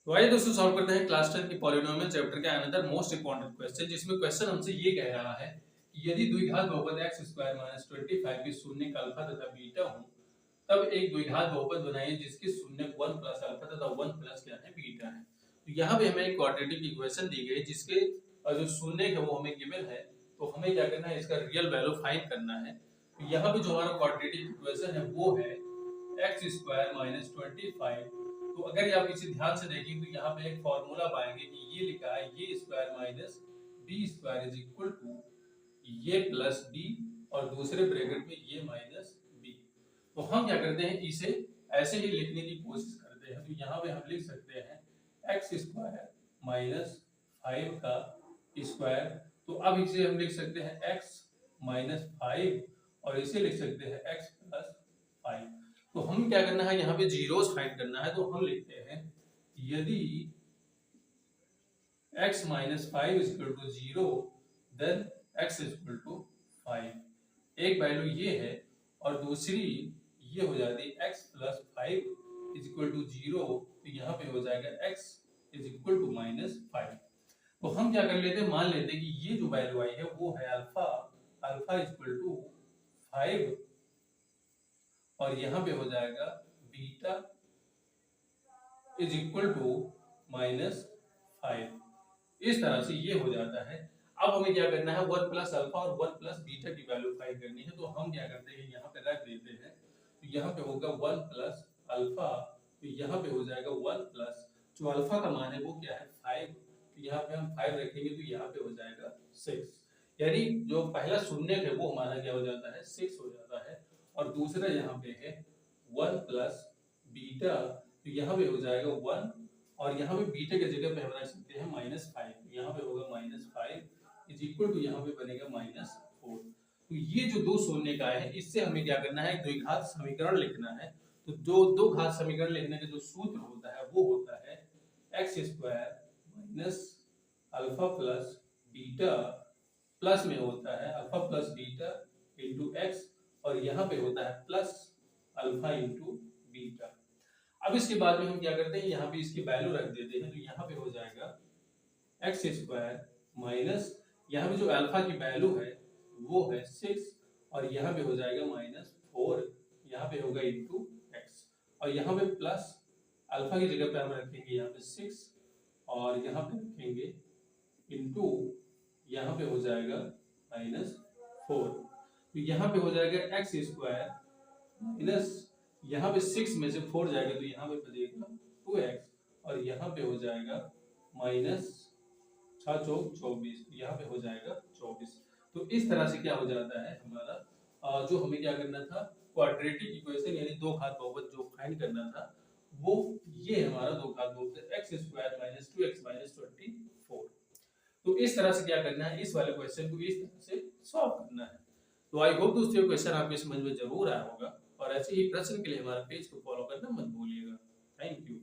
तो आइए दोस्तों सॉल्व करते हैं क्लास 10 की पॉलिनोमियल चैप्टर का अनदर मोस्ट इंपॉर्टेंट क्वेश्चन, जिसमें क्वेश्चन हमसे ये कह रहा है कि यदि द्विघात बहुपद x स्क्वायर माइनस 25 की शून्य का अल्फा तथा बीटा हो, तब एक द्विघात बहुपद बनाइए जिसकी शून्य 1 प्लस अल्फा तथा 1 प्लस क्या है बीटा है। तो यहाँ पे हमें एक क्वाड्रेटिक इक्वेशन दी गई जिसके जो शून्य है वो हमें गिवन है, तो हमें क्या करना है, इसका रियल वैल्यू फाइंड करना है। तो यहाँ पे जो हमारा क्वाड्रेटिक इक्वेशन है वो है x स्क्वायर माइनस 25। तो अगर आप इसे ध्यान से देखें तो यहाँ पे एक फॉर्मूला पाएंगे कि ये लिखा है A square minus B square is equal to A plus B और दूसरे ब्रैकेट में ये माइनस बी। तो हम क्या करते हैं, इसे ऐसे ही लिखने की कोशिश करते हैं। तो यहाँ पे हम लिख सकते हैं एक्स स्क्वायर माइनस 5 का स्क्वायर। तो अब इसे हम लिख सकते हैं एक्स माइनस 5 और इसे लिख सकते हैं एक्स प्लस 5। तो हम क्या करना है, यहाँ पे जीरोस फाइंड करना है। तो हम लिखते हैं यदि x minus 5 is equal to 0 then x is equal to 5। एक वैल्यू ये है और दूसरी ये हो जाती है x plus 5 is equal to 0। तो यहाँ पे हो जाएगा x is equal to minus 5। तो हम क्या कर लेते हैं, मान लेते हैं कि ये जो वैल्यू आई है वो है alpha, alpha is equal to 5 और यहाँ पे हो जाएगा beta is equal to minus 5। इस तरह से ये हो जाता है। अब हमें क्या करना है, 1 प्लस अल्फा और 1 प्लस बीटा की वैल्यू फाइंड करनी है। तो हम क्या करते हैं, यहाँ पे रख देते हैं। तो यहाँ पे होगा 1 प्लस अल्फा, तो यहाँ पे हो जाएगा 1 प्लस जो अल्फा का मान है वो क्या है 5। तो यहाँ पे हम 5 रखेंगे तो यहाँ पे हो जाएगा 6। यानी जो पहला शून्य है वो हमारा क्या हो जाता है 6 हो जाता है। और दूसरा यहाँ पे है 1 प्लस बीटा, तो यहाँ पे हो जाएगा 1 और यहाँ पे बीटा की जगह पे हम रख सकते हैं माइनस 5। यहाँ पे होगा माइनस 5 इज इक्वल टू यहाँ पे बनेगा माइनस 4। तो ये जो दो शून्य का है इससे हमें क्या करना है, द्विघात समीकरण लिखना है। तो जो दो घात समीकरण लिखने का जो सूत्र होता है वो होता है x square minus alpha plus beta, plus में होता है alpha plus beta into x और यहाँ पे होता है प्लस अल्फा इंटू बीटा। अब इसके बाद में हम क्या करते हैं, यहाँ पे इसकी वैल्यू रख देते हैं। तो यहाँ पे हो जाएगा एक्स स्क्वायर माइनस यहाँ पे जो अल्फा की वैल्यू है वो है 6 और यहाँ पे हो जाएगा माइनस 4, यहाँ पे होगा इंटू एक्स और यहाँ पे प्लस अल्फा की जगह पे हम रखेंगे यहाँ पे 6 और यहाँ पे रखेंगे इंटू यहाँ पे हो जाएगा माइनस 4। तो यहाँ पे हो जाएगा एक्स स्क्वायर माइनस यहाँ पे 6 में से 4 जाएगा तो यहाँ पे बचेगा 2x और यहाँ पे हो जाएगा माइनस 6 चौक 24, यहाँ पे हो जाएगा 24। तो इस तरह से क्या हो जाता है हमारा जो हमें क्या करना था, क्वाड्रेटिक इक्वेशन यानी दो घात बहुपद जो फाइंड करना था वो ये हमारा दो घात बहुपद x square minus 2x minus 24। तो इस तरह से क्या करना है, इस वाले क्वेश्चन को इस तरह से सॉल्व करना है। तो आई होप दोस्तों ये क्वेश्चन आपके समझ में जरूर आया होगा और ऐसे ही प्रश्न के लिए हमारे पेज को फॉलो करना मत भूलिएगा। Thank you.